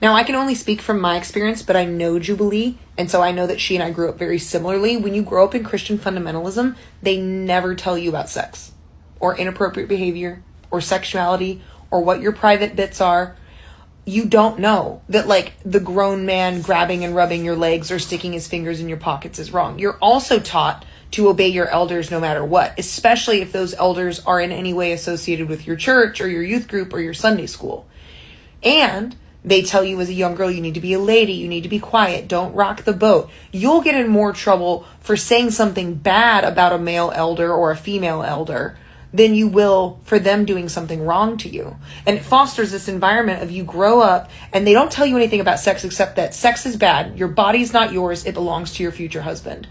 Now, I can only speak from my experience, but I know Jubilee, and so I know that she and I grew up very similarly. When you grow up in Christian fundamentalism, they never tell you about sex or inappropriate behavior or sexuality or what your private bits are. You don't know that, like, the grown man grabbing and rubbing your legs or sticking his fingers in your pockets is wrong. You're also taught to obey your elders no matter what, especially if those elders are in any way associated with your church or your youth group or your Sunday school. And they tell you as a young girl, you need to be a lady, you need to be quiet, don't rock the boat. You'll get in more trouble for saying something bad about a male elder or a female elder than you will for them doing something wrong to you. And it fosters this environment of you grow up and they don't tell you anything about sex except that sex is bad, your body's not yours, it belongs to your future husband.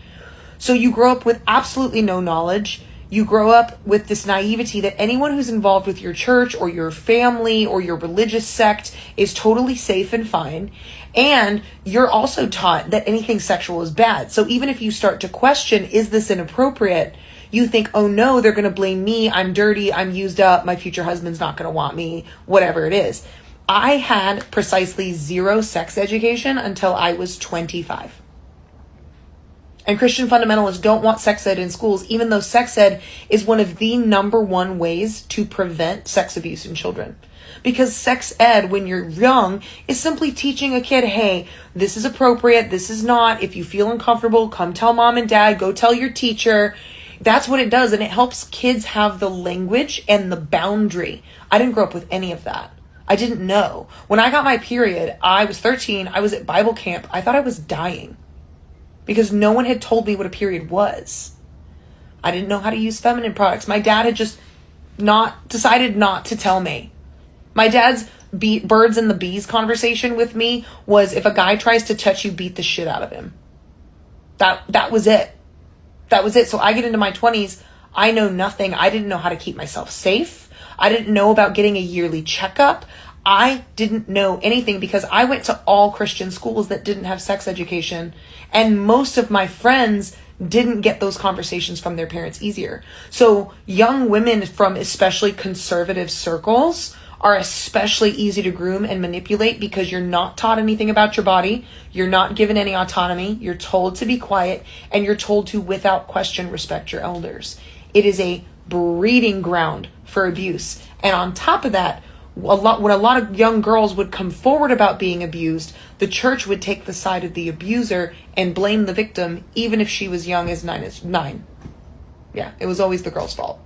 So you grow up with absolutely no knowledge. You grow up with this naivety that anyone who's involved with your church or your family or your religious sect is totally safe and fine. And you're also taught that anything sexual is bad. So even if you start to question, is this inappropriate? You think, oh no, they're going to blame me. I'm dirty. I'm used up. My future husband's not going to want me, whatever it is. I had precisely 0 sex education until I was 25. And Christian fundamentalists don't want sex ed in schools, even though sex ed is one of the number one ways to prevent sex abuse in children. Because sex ed, when you're young, is simply teaching a kid, hey, this is appropriate, this is not. If you feel uncomfortable, come tell mom and dad, go tell your teacher. That's what it does. And it helps kids have the language and the boundary. I didn't grow up with any of that. I didn't know. When I got my period, I was 13. I was at Bible camp. I thought I was dying, because no one had told me what a period was. I didn't know how to use feminine products. My dad had just decided not to tell me. My dad's birds and the bees conversation with me was, if a guy tries to touch you, beat the shit out of him. That was it. That was it. So I get into my 20s. I know nothing. I didn't know how to keep myself safe. I didn't know about getting a yearly checkup. I didn't know anything because I went to all Christian schools that didn't have sex education. And most of my friends didn't get those conversations from their parents easier. So young women from especially conservative circles are especially easy to groom and manipulate because you're not taught anything about your body. You're not given any autonomy. You're told to be quiet, and you're told to, without question, respect your elders. It is a breeding ground for abuse. And on top of that, when a lot of young girls would come forward about being abused, the church would take the side of the abuser and blame the victim, even if she was young as 9. Yeah, it was always the girl's fault.